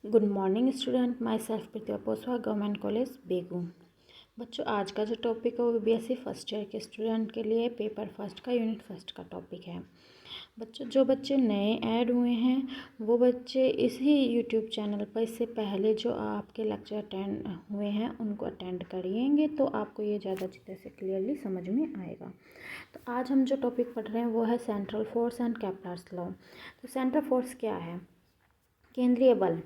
Good morning student, myself Pratibha Poswa, government college Begu. बच्चों, आज का जो टॉपिक है वो बीएससी फर्स्ट ईयर के स्टूडेंट के लिए पेपर फर्स्ट का यूनिट फर्स्ट का टॉपिक है। बच्चों, जो बच्चे नए ऐड हुए हैं वो बच्चे इसी यूट्यूब चैनल पर इससे पहले जो आपके लेक्चर अटेंड हुए हैं उनको अटेंड करिएंगे तो आपको ये ज़्यादा अच्छी तरह से क्लियरली समझ में आएगा। तो आज हम जो टॉपिक पढ़ रहे हैं वो है central force and Kepler's law. तो सेंट्रल फोर्स क्या है? केंद्रीय बल।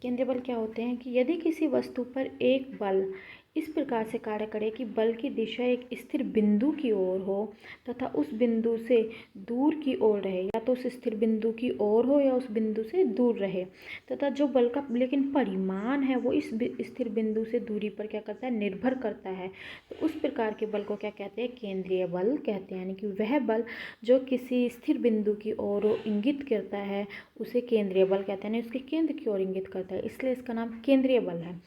केंद्रीय बल क्या होते हैं कि यदि किसी वस्तु पर एक बल इस प्रकार से कार्य करे कि बल की दिशा एक स्थिर बिंदु की ओर हो तथा उस बिंदु से दूर की ओर रहे, या तो उस स्थिर बिंदु की ओर हो या उस बिंदु से दूर रहे, तथा जो बल का लेकिन परिमाण है वो इस स्थिर बिंदु से दूरी पर क्या करता है, निर्भर करता है, तो उस प्रकार के बल को क्या कहते हैं? केंद्रीय बल कहते हैं। यानी कि वह बल जो किसी स्थिर बिंदु की ओर इंगित करता है उसे केंद्रीय बल कहते हैं, उसके केंद्र की ओर इंगित करता है, इसलिए इसका नाम केंद्रीय बल है।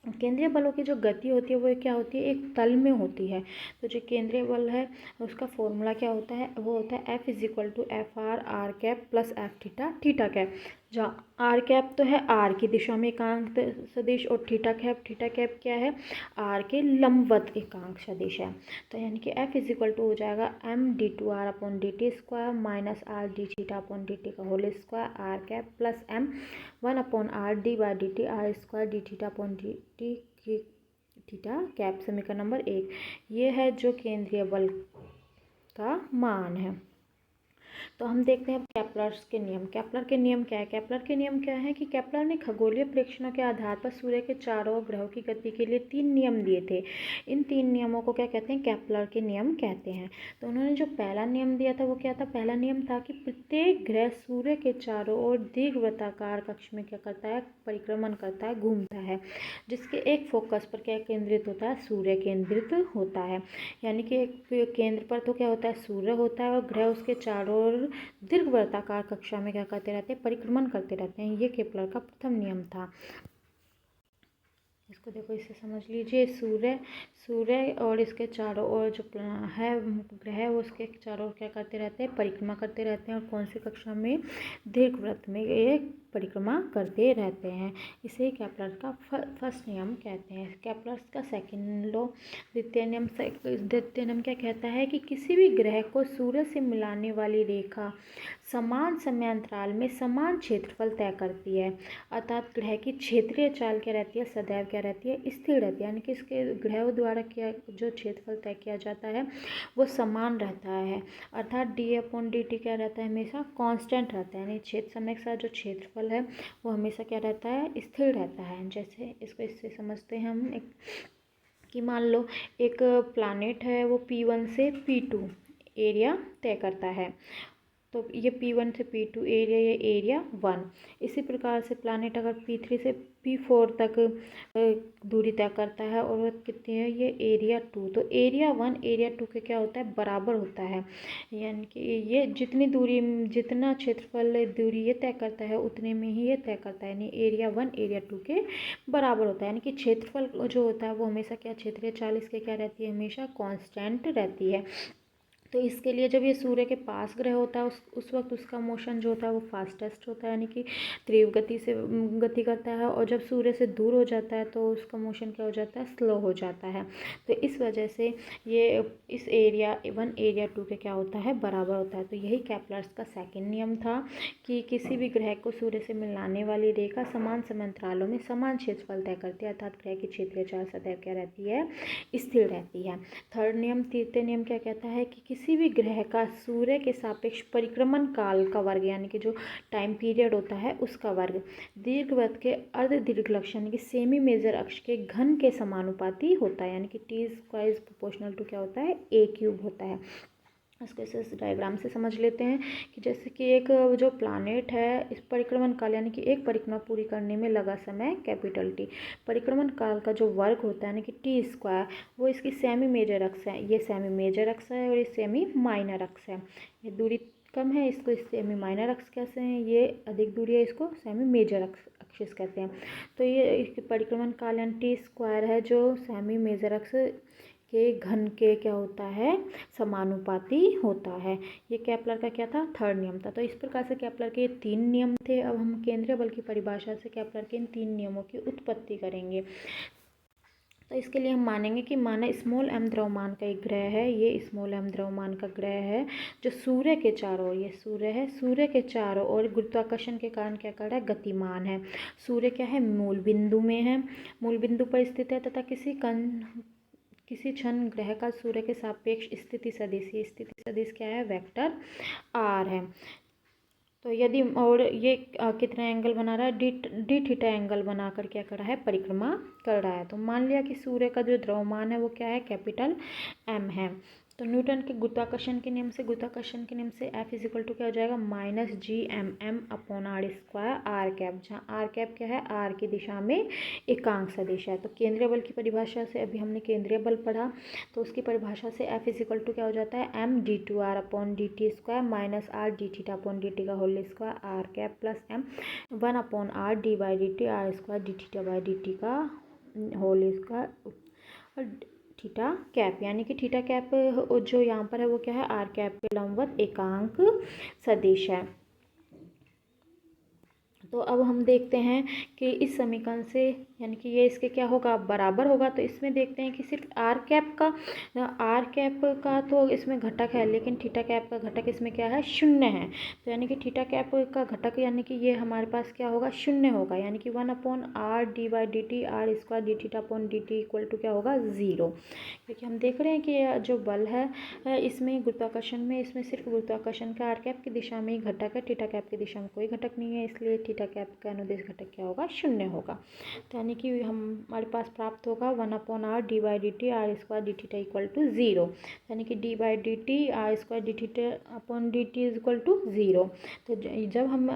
केंद्रीय बलों की जो गति होती है वो क्या होती है? एक तल में होती है। तो जो केंद्रीय बल है उसका फॉर्मूला क्या होता है? वो होता है F=F(r) r cap plus F theta theta cap, जहाँ आर कैप तो है आर की दिशा में एकांक सदिश और थीटा कैप क्या है? आर के लंबवत एकांक सदिश है। तो यानी कि F= हो जाएगा m(d2r/dt² माइनस r d(θ/dt) का whole square r cap plus m 1/r(d/dt r² d(θ/dt) की थीटा कैप। समीकरण नंबर 1 ये है जो केंद्रीय बल का मान है। तो हम देखते हैं केपलर्स के नियम। केपलर के नियम क्या है? केपलर के नियम क्या है कि केपलर ने खगोलीय प्रेक्षणों के आधार पर सूर्य के चारों ओर ग्रहों की गति के लिए 3 नियम दिए थे। इन 3 नियमों को क्या कहते हैं? केपलर के नियम कहते हैं। तो उन्होंने जो पहला नियम दिया था वो क्या था? पहला नियम था कि प्रत्येक ग्रह सूर्य के चारों ओर दीर्घवृत्ताकार कक्ष में क्या करता है? परिक्रमण करता है, घूमता है, जिसके एक फोकस पर क्या केंद्रित होता है? सूर्य केंद्रित होता है। यानी कि एक केंद्र पर तो क्या होता है? सूर्य होता है और ग्रह उसके चारों ओर दीर्घवृत्ताकार कक्षा में क्या करते रहते हैं? परिक्रमण करते रहते हैं। ये केपलर का प्रथम नियम था। इसको देखो, इसे समझ लीजिए। सूर्य और इसके चारों ओर जो है ग्रह उसके चारों ओर क्या करते रहते हैं? परिक्रमा करते रहते हैं। और कौन सी कक्षा में? दीर्घवृत्त में ये परिक्रमा करते रहते हैं। इसे केपलर का फर्स्ट नियम कहते हैं। केपलर का सेकंड लॉ, द्वितीय नियम क्या कहता है कि किसी भी ग्रह को सूर्य से मिलाने वाली रेखा समान समय अंतराल में समान क्षेत्रफल तय करती है। अर्थात ग्रह की क्षेत्रीय चाल क्या रहती है? सदैव क्या रहती है? स्थिर रहती है। यानी कि इसके ग्रहों द्वारा क्या जो क्षेत्रफल तय किया जाता है वो समान रहता है। अर्थात d/dt क्या रहता है? हमेशा कांस्टेंट रहता है। यानी क्षेत्र समय के साथ जो क्षेत्रफल है वो हमेशा क्या रहता है? स्थिर रहता है। जैसे इसको इससे समझते हैं हम कि मान लो एक प्लैनेट है, वो P1 से P2 एरिया तय करता है। तो ये P1 से P2 एरिया, ये एरिया 1। इसी प्रकार से प्लैनेट अगर P3 से P4 तक दूरी तय करता है और कितनी है? ये एरिया 2। तो एरिया 1 एरिया 2 के क्या होता है? बराबर होता है। यानी कि ये जितना क्षेत्रफल दूरी ये तय करता है उतने में ही ये तय करता है। यानी एरिया 1 एरिया 2 के बराबर होता है। यानी कि क्षेत्रफल जो होता है वो हमेशा क्या? क्षेत्रीय चाल इसके क्या रहती है? हमेशा कांस्टेंट रहती है। तो इसके लिए जब ये सूर्य के पास ग्रह होता है उस वक्त उसका मोशन जो होता है वो फास्टेस्ट होता है, यानी कि तीव्र गति से गति करता है। और जब सूर्य से दूर हो जाता है तो उसका मोशन क्या हो जाता है? स्लो हो जाता है। तो इस वजह से ये इस एरिया 1 एरिया 2 के क्या होता है? बराबर होता है। तो यही केपलर्स का सेकंड नियम था कि किसी भी ग्रह को सूर्य से मिलाने वाली रेखा समान समांतरालों में समान क्षेत्रफल तय करती है। अर्थात ग्रह की क्षेत्रीय चाल सदैव क्या रहती है? स्थिर रहती है। थर्ड नियम, तृतीय नियम क्या कहता है कि किसी भी ग्रह का सूर्य के सापेक्ष परिक्रमण काल का वर्ग, यानी कि जो टाइम पीरियड होता है उसका वर्ग दीर्घवृत्त के अर्ध दीर्घलक्ष्य यानी कि सेमी मेजर अक्ष के घन के समानुपाती होता है। यानी कि T इज प्रोपोर्शनल टू क्या होता है? A³ होता है। इसको इस डायग्राम से समझ लेते हैं कि जैसे कि एक जो प्लैनेट है इस परिक्रमण काल यानी कि एक परिक्रमा पूरी करने में लगा समय कैपिटल T, परिक्रमण काल का जो वर्ग होता है यानी कि T² वो इसकी सेमी मेजर अक्ष है। ये सेमी मेजर अक्ष है और ये सेमी माइनर अक्ष है। ये दूरी कम है, इसको इस सेमी माइनर अक्ष कहते हैं। ये अधिक दूरी है, इसको सेमी मेजर अक्ष कहते हैं। तो ये परिक्रमण काल यानी T² है जो सेमी मेजर अक्ष के घन के क्या होता है, समानुपाती होता है। ये केपलर का क्या था, थर्ड नियम था। तो इस प्रकार से केपलर के 3 नियम थे। अब हम केंद्रीय बल की परिभाषा से केपलर के इन 3 नियमों की उत्पत्ति करेंगे। तो इसके लिए हम मानेंगे कि माना स्मॉल m द्रव्यमान का एक ग्रह है, ये स्मॉल m द्रव्यमान का ग्रह है जो सूर्य के चारों ओर, ये सूर्य है, सूर्य के चारों ओर गुरुत्वाकर्षण के कारण क्या कर रहा है, गतिमान है। सूर्य क्या है, मूल बिंदु में है, मूल बिंदु पर स्थित है तथा किसी क्षण ग्रह का सूर्य के सापेक्ष स्थिति सदिश, ये स्थिति सदिश क्या है, वेक्टर r है। तो यदि और ये कितना एंगल बना रहा है, डी थीटा एंगल बनाकर क्या कर रहा है, परिक्रमा कर रहा है। तो मान लिया कि सूर्य का जो द्रव्यमान है वो क्या है, कैपिटल M है। तो न्यूटन के गुरुत्वाकर्षण के नियम से F इज इक्वल टू क्या हो जाएगा, -GMM/r², आर कैप, जहाँ आर कैप क्या है, आर की दिशा में एकांक सदिश है। तो केंद्रीय बल की परिभाषा से, अभी हमने केंद्रीय बल पढ़ा, तो उसकी परिभाषा से F इज इक्वल टू क्या हो जाता है, md2r/dt² -r/d∼ का whole square, r cap plus m 1/r/d/dt r²d∼/dt का होल स्क्वायर और थीटा कैप, यानी कि थीटा कैप जो यहाँ पर है वो क्या है, आर कैप के लंबवत एकांक सदिश है। तो अब हम देखते हैं कि इस समीकरण से, यानी कि ये इसके क्या होगा, बराबर होगा। तो इसमें देखते हैं कि सिर्फ आर कैप का तो इसमें घटक है, लेकिन थीटा कैप का घटक इसमें क्या है, शून्य है। तो यानी कि थीटा कैप का घटक यानी कि ये हमारे पास क्या होगा, शून्य होगा, यानी कि 1/r/d/dt r²d∼/dt इक्वल टू क्या होगा, 0। क्योंकि हम देख रहे हैं कि जो बल है इसमें गुरुत्वाकर्षण में, इसमें सिर्फ गुरुत्वाकर्षण का आर कैप की दिशा में ही घटक है, थीटा कैप की दिशा में कोई घटक नहीं है, इसलिए थीटा कैप का अनुदिश घटक क्या होगा, शून्य होगा। तो यानी कि हमारे पास प्राप्त होगा 1/r/d/dt r²d∼ इक्वल टू 0, यानी कि d/dt r²d∼/dt is equal to 0। तो जब हम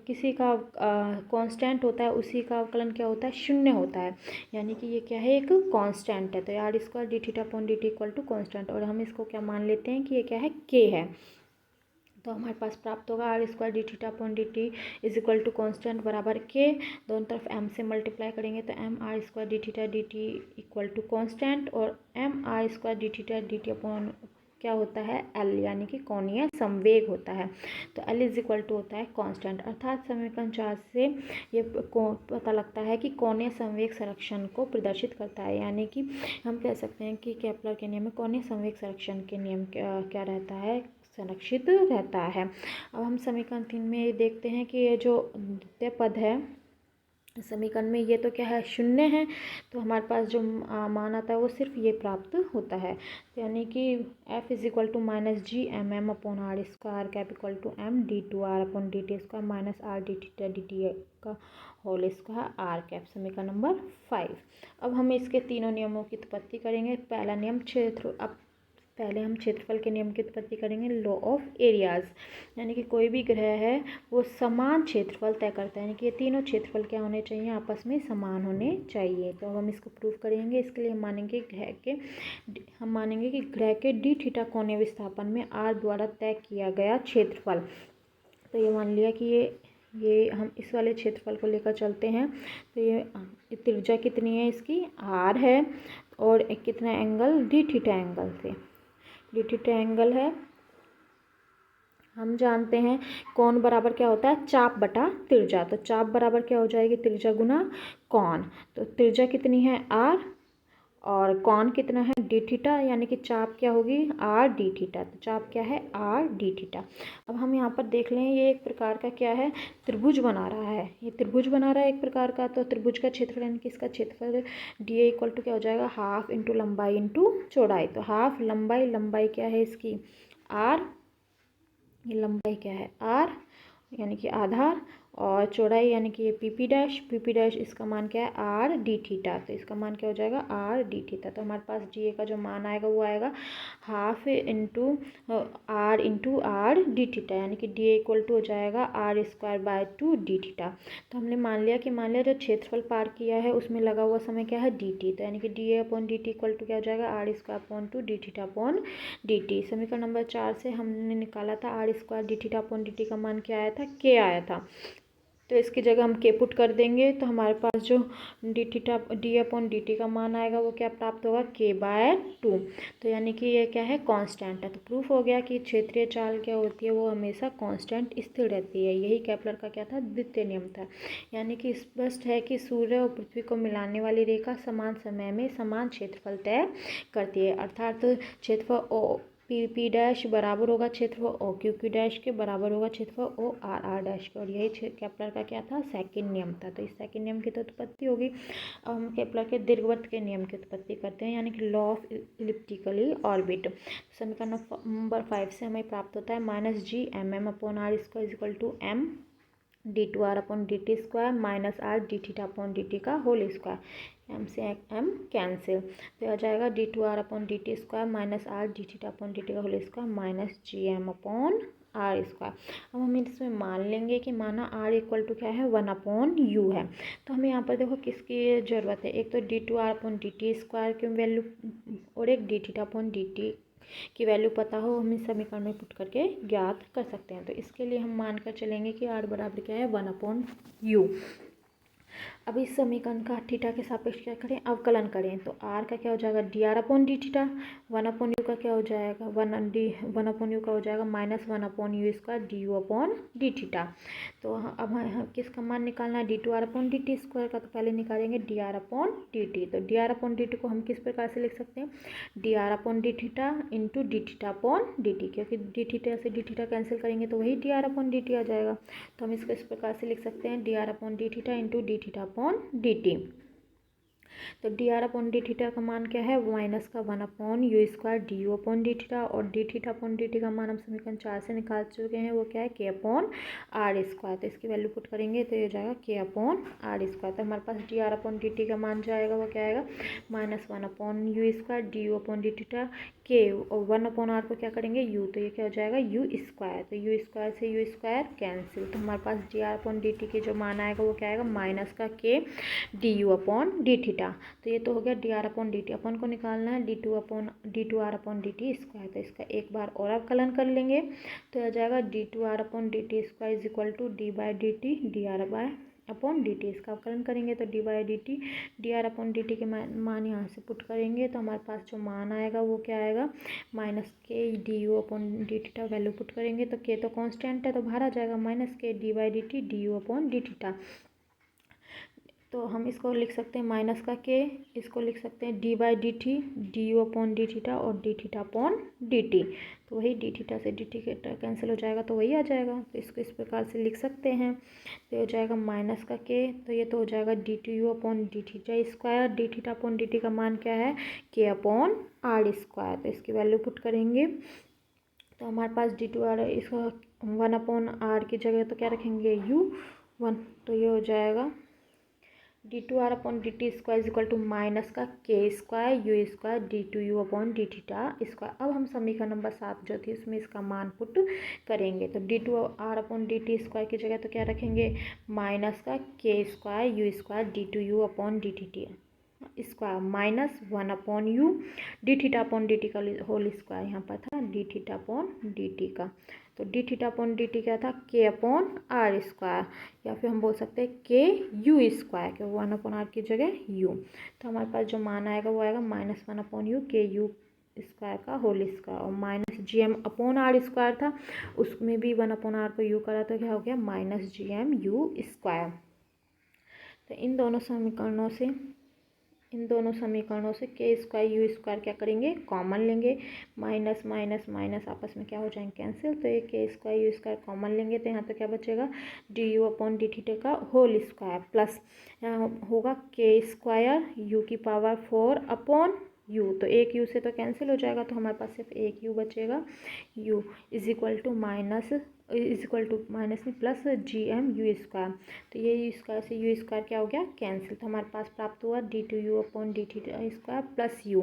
किसी का कांस्टेंट होता है उसी का अवकलन क्या होता है, शून्य होता है, यानी कि ये क्या है, एक कांस्टेंट है। तो r²d∼/dt इक्वल टू कांस्टेंट, और हम इसको क्या मान लेते हैं कि ये क्या है, k है। तो हमारे पास प्राप्त होगा r²d∼/dt is equal to constant बराबर k, दोनों तरफ m से मल्टीप्लाई करेंगे तो mr²d∼dt इक्वल टू कॉन्स्टेंट, और mr²d∼dt अपॉन क्या होता है, L, यानी कि कोणीय संवेग होता है। तो L इज इक्वल टू होता है कांस्टेंट, अर्थात समीकरण 4 से ये पता लगता है कि कोणीय संवेग संरक्षण को प्रदर्शित करता है, यानी कि हम कह सकते हैं कि केपलर के नियम में कोणीय संवेग संरक्षण के नियम क्या रहता है, संरक्षित रहता है। अब हम समीकरण 3 में देखते हैं कि ये जो द्वितीय पद है समीकरण में, ये तो क्या है, शून्य है, तो हमारे पास जो मान आता है वो सिर्फ ये प्राप्त होता है। तो यानी कि F is equal to -GMM/r² cap equal to md2r/dt² -r/d∼ का होल स्क्वायर आर कैप, समीकरण नंबर 5। अब हम इसके तीनों नियमों की उत्पत्ति करेंगे। पहला नियम पहले हम क्षेत्रफल के नियम की उत्पत्ति करेंगे, लॉ ऑफ एरियाज, यानी कि कोई भी ग्रह है वो समान क्षेत्रफल तय करता है, यानी कि ये तीनों क्षेत्रफल क्या होने चाहिए, आपस में समान होने चाहिए। तो अब हम इसको प्रूव करेंगे। इसके लिए हम मानेंगे कि ग्रह के डी थीटा कोणीय विस्थापन में आर द्वारा तय किया गया क्षेत्रफल। तो ये मान लिया कि ये हम इस वाले क्षेत्रफल को लेकर चलते हैं। तो ये त्रिज्या कितनी है इसकी, r है, और एक कितना एंगल, डी थीटा एंगल से, डी थीटा एंगल है। हम जानते हैं कोण बराबर क्या होता है, चाप बटा त्रिज्या। तो चाप बराबर क्या हो जाएगी, त्रिज्या गुना कोण। तो त्रिज्या कितनी है, r, और कोण कितना है, डी थीटा, यानी कि चाप क्या होगी, आर डी थीटा। तो चाप क्या है, आर डी थीटा। अब हम यहाँ पर देख लें, ये एक प्रकार का क्या है, त्रिभुज बना रहा है, ये त्रिभुज बना रहा है एक प्रकार का। तो त्रिभुज का क्षेत्रफल यानी कि इसका क्षेत्रफल डी ए इक्वल टू क्या हो जाएगा, हाफ इंटू लंबाई इंटू चौड़ाई। तो हाफ लंबाई क्या है इसकी, आर, ये लंबाई क्या है, आर, यानी कि आधार, और चौड़ाई यानी कि ये पी डैश, इसका मान क्या है, आर डी थीटा। तो इसका मान क्या हो जाएगा, आर डी थीटा। तो हमारे पास डी ए का जो मान आएगा वो आएगा half into R D theta, यानी कि डी ए इक्वल टू हो जाएगा r²/2 डी थीटा। तो हमने मान लिया जो क्षेत्रफल पार किया है उसमें लगा हुआ समय क्या है, डी टी। तो यानी कि d a upon d t equal to क्या हो जाएगा, r² d theta upon d t. समीकरण नंबर 4 से हमने निकाला था r² d theta upon d t का मान क्या आया था, k आया था। तो इसकी जगह हम के पुट कर देंगे तो हमारे पास जो डी अपॉन डी टी का मान आएगा वो क्या प्राप्त होगा, k/2। तो यानी कि ये क्या है, कांस्टेंट है। तो प्रूफ हो गया कि क्षेत्रीय चाल क्या होती है, वो हमेशा कांस्टेंट स्थिर रहती है। यही केपलर का क्या था, द्वितीय नियम था। यानी कि स्पष्ट है कि सूर्य और पृथ्वी को मिलाने वाली रेखा समान समय में समान क्षेत्रफल तय करती है। अर्थात क्षेत्रफल ओ पी डैश बराबर होगा क्षेत्रफल ओ क्यू डैश के बराबर होगा क्षेत्रफल ओ आर डैश के। और यही केपलर का क्या था, सेकंड नियम था। तो इस सेकंड नियम की तो उत्पत्ति होगी। अब हम केपलर के दीर्घवृत्त के नियम की उत्पत्ति करते हैं, यानी कि लॉ ऑफ इलिप्टिकली ऑर्बिट। समीकरण नंबर 5 से हमें प्राप्त होता है -G/m/r² d2r/dt² -r d θ/dt m से एम कैंसिल, तो आ जाएगा d2r/dt² -r d θ/dt -Gm/r²। अब हम इसमें मान लेंगे कि माना r इक्वल टू क्या है, 1/u है। तो हमें यहाँ पर देखो किसकी ज़रूरत है, एक तो d2r/dt² की वैल्यू और एक d θ/dt की वैल्यू पता हो, हम इस समीकरण में पुट करके ज्ञात कर सकते हैं। तो इसके लिए हम मानकर चलेंगे कि r बराबर क्या है, 1/u। अब इस समीकरण का थीटा के सापेक्ष क्या करें, अवकलन करें। तो r का क्या हो जाएगा, dr/dθ। 1/u का क्या हो जाएगा, 1/u का हो जाएगा -1/u² du/dθ। तो अब हम किसका मान निकालना है, d2r/dt² का। तो पहले निकालेंगे dr/dt। तो dr/dt को हम किस प्रकार से लिख सकते हैं, dr/dθ इंटू dθ/dt, क्योंकि dθ से dθ कैंसिल करेंगे तो वही dr/dt आ जाएगा। तो हम इसको इस प्रकार से लिख सकते हैं dr/dθ इंटू dθ/dt। तो dr/dθ का मान क्या है, -1/u² du/dθ, और dθ/dt का मान हम समीकरण 4 से निकाल चुके हैं, वो क्या है, k/r²। तो इसकी वैल्यू पुट करेंगे तो ये हो जाएगा k/r²। तो हमारे पास dr/dt का मान जाएगा, वो क्या आएगा, -1/u² du/dθ k, और 1/r को क्या करेंगे, u, तो ये क्या हो जाएगा, u²। तो u² से u² कैंसिल, तो हमारे पास dr/dt की जो मान आएगा वो क्या आएगा, -k du/dθ। तो ये तो हो गया dr/dt। अपन को निकालना है d2r/dt²। तो इसका एक बार और अवकलन कर लेंगे तो आ जाएगा d2r/dt² is equal to d/dt dr/dt। इसका अवकलन करेंगे तो d/dt dr/dt के मान यहाँ से पुट करेंगे तो हमारे पास जो मान आएगा वो क्या आएगा, -k du/dθ। वैल्यू पुट करेंगे तो k तो कांस्टेंट है तो बाहर आ जाएगा, -k d/dt du/dθ। तो हम इसको लिख सकते हैं -k, इसको लिख सकते हैं d/dt du/dθ और dθ/dt। तो वही dθ से dt कैंसिल हो जाएगा तो वही आ जाएगा। तो इसको इस प्रकार से लिख सकते हैं, तो हो जाएगा -k, तो ये तो हो जाएगा dtu/dθ²। dθ/dt का मान क्या है, k/r²। तो इसकी वैल्यू पुट करेंगे तो हमारे पास d2r, इसको 1/r की जगह तो क्या रखेंगे, u1। तो ये हो जाएगा d2r/dt² is equal to -k² u² d2u/dθ²। अब हम समीकरण नंबर 7 जो थी उसमें इसका मान पुट करेंगे तो d2r/dt² की जगह तो क्या रखेंगे, -k² u² d2u/dθ² -1/u dθ/dt का होल स्क्वायर यहाँ पर था dθ/dt का। तो dθ/dt क्या था, k/r², या फिर हम बोल सकते हैं ku², क्योंकि 1/r की जगह u। तो हमारे पास जो मान आएगा वो आएगा -1/u ku² का होल स्क्वायर, और -Gm/r² था, उसमें भी 1/r को u करा तो क्या हो गया, -Gmu²। तो इन दोनों समीकरणों से k² u² क्या करेंगे, कॉमन लेंगे। माइनस माइनस माइनस आपस में क्या हो जाएंगे, कैंसिल। तो ये k² u² कॉमन लेंगे तो यहाँ तो क्या बचेगा, du/dθ का होल स्क्वायर प्लस यहाँ होगा k² u⁴u। तो एक u से तो कैंसिल हो जाएगा तो हमारे पास सिर्फ एक u बचेगा, u is equal to minus नहीं प्लस Gmu²। तो ये u² से u² क्या हो गया, कैंसिल। तो हमारे पास प्राप्त हुआ d2u/dθ² प्लस u,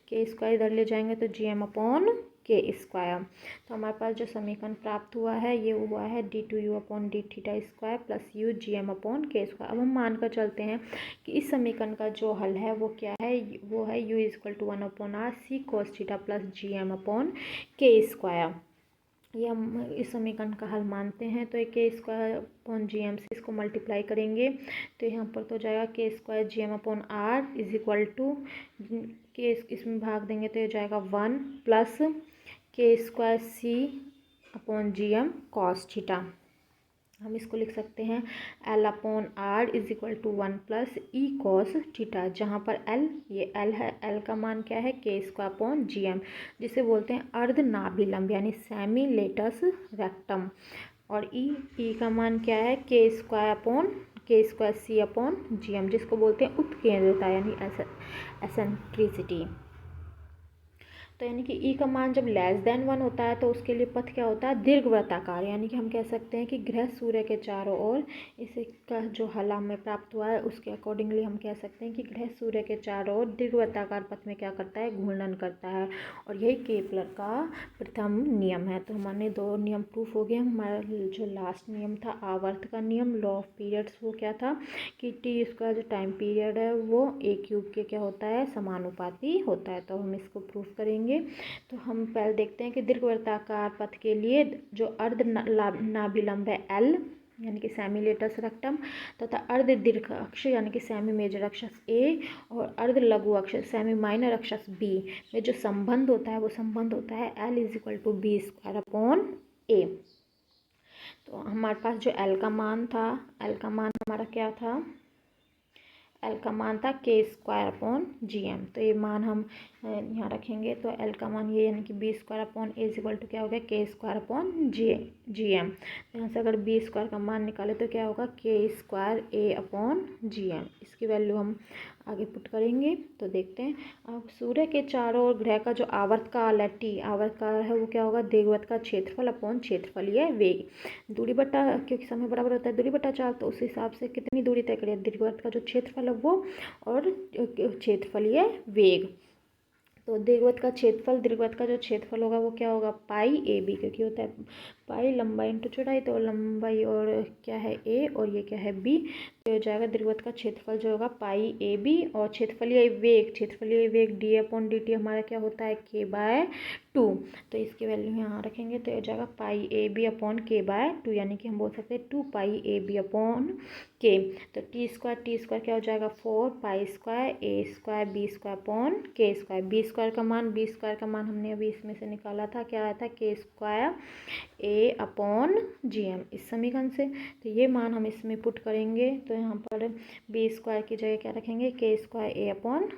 k² इधर ले जाएंगे तो Gm/k²। तो हमारे पास जो समीकरण प्राप्त हुआ है ये हुआ है d2u/dθ² प्लस u Gm/k²। अब हम मानकर चलते हैं कि इस समीकरण का जो हल है वो क्या है, वो है u = 1/r c cos θ plus Gm/k²। ये हम इस समीकरण का हल मानते हैं। तो के स्क्वायर अपॉन जी एम से इसको मल्टीप्लाई करेंगे तो यहाँ पर तो जाएगा k square G M upon are is equal to के इसमें भाग देंगे तो ये जाएगा 1 plus K square C upon G M cos theta. हम इसको लिख सकते हैं L upon are is equal to 1 plus E cos theta, जहाँ पर एल ये एल है, एल का मान क्या है के स्क्वायर अपॉन जी एम, जिसे बोलते हैं अर्धनाभिलंब यानी सेमी लेटस रेक्टम। और ई का मान क्या है के square C upon G M, जिसको बोलते हैं उत्केंद्रता यानी एसेंट्रिसिटी। तो यानी कि ई का मान जब लेस देन 1 होता है तो उसके लिए पथ क्या होता है दीर्घवृत्ताकार, यानी कि हम कह सकते हैं कि ग्रह सूर्य के चारों ओर इसका जो हल हमें प्राप्त हुआ है उसके अकॉर्डिंगली हम कह सकते हैं कि ग्रह सूर्य के चारों ओर दीर्घवृत्ताकार पथ में क्या करता है घूर्णन करता है। और यही केपलर का प्रथम नियम है। तो हमारे 2 नियम प्रूफ हो गए। हमारा जो लास्ट नियम था आवर्त का नियम, लॉ ऑफ पीरियड्स, वो क्या था कि टी इसका जो टाइम पीरियड है वो ए क्यूब के क्या होता है समानुपाती होता है। तो हम इसको प्रूफ करेंगे। तो हम पहले देखते हैं कि दीर्घवृत्ताकार पथ के लिए जो अर्धनाभिलंब है एल यानी कि सेमी लेटस रेक्टम तथा अर्ध दीर्घ अक्ष यानी कि सेमी मेजर अक्षस ए और अर्ध लघु अक्ष सेमी माइनर अक्षस बी में जो संबंध होता है वो संबंध होता है L is equal to B square upon A. तो हमारे पास जो एल का मान था, एल का मान हमारा क्या था, एल का मान था के स्क्वायर अपॉन जी एम। तो ये मान हम यहाँ रखेंगे तो एल का मान ये यानी कि b square upon a is equal to क्या हो गया के स्क्वायर अपॉन जी एम। तो यहाँ से अगर बी स्क्वायर का मान निकाले तो क्या होगा के स्क्वायर ए अपॉन जी एम। इसकी वैल्यू हम आगे पुट करेंगे। तो देखते हैं अब सूर्य के चारों ओर ग्रह का जो आवर्तकाल है टी, आवर्तकाल है वो क्या होगा दीर्घवृत्त का क्षेत्रफल अपॉन क्षेत्रफलीय वेग, दूरी बटा क्योंकि समय बराबर होता है दूरी बटा 4, तो उस हिसाब से कितनी दूरी तय करिए दीर्घवृत्त का जो क्षेत्रफल है वो और क्षेत्रफलीय वेग। तो दीर्घवृत्त का जो क्षेत्रफल होगा वो क्या होगा पाई ए बी, क्योंकि होता है पाई लंबाई इंटू चौड़ाई, तो लंबाई और क्या है ए और ये क्या है बी, तो हो जाएगा दीर्घवृत्त का क्षेत्रफल जो होगा पाई ए बी। और क्षेत्रफलीय वेग डी अपॉन डी टी हमारा क्या होता है के बाय 2, तो इसकी वैल्यू यहाँ रखेंगे तो हो जाएगा पाई ए बी अपॉन के बाय 2, यानी कि हम बोल सकते हैं 2 पाई ए बी अपॉन के। तो टी स्क्वायर क्या हो जाएगा 4 पाई स्क्वायर ए स्क्वायर बी स्क्वायर अपॉन के स्क्वायर। बी स्क्वायर का मान हमने अभी इसमें से निकाला था, क्या आया था के स्क्वायर ए अपॉन जी एम इस समीकरण से। तो ये मान हम इसमें पुट करेंगे तो यहाँ पर बी स्क्वायर की जगह क्या रखेंगे के स्क्वायर ए अपॉन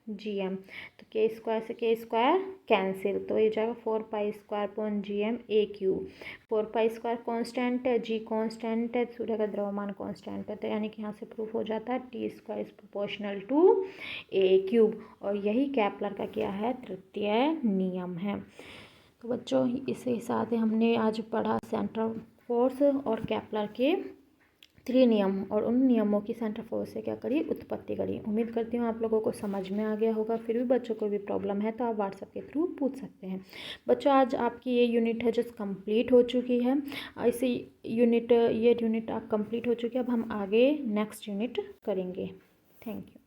जी एम। तो के स्क्वायर से के स्क्वायर कैंसिल, तो ये जाएगा 4 pi square upon G M a cube. 4 pi square constant है, जी कॉन्स्टेंट है, सूर्य का द्रव्यमान कॉन्स्टेंट है, तो यानी कि यहाँ से प्रूफ हो जाता है t square is proportional to a cube. और यही केपलर का क्या है तृतीय नियम है। तो बच्चों इसी साथ ही हमने आज पढ़ा सेंट्रल फोर्स और केपलर के 3 नियम, और उन नियमों की सेंट्रल फोर्स से क्या करी उत्पत्ति करी। उम्मीद करती हूँ आप लोगों को समझ में आ गया होगा। फिर भी बच्चों को भी प्रॉब्लम है तो आप व्हाट्सएप के थ्रू पूछ सकते हैं। बच्चों आज आपकी ये यूनिट है जो कंप्लीट हो चुकी है। ये यूनिट आप कंप्लीट हो चुकी है। अब हम आगे नेक्स्ट यूनिट करेंगे। Thank you.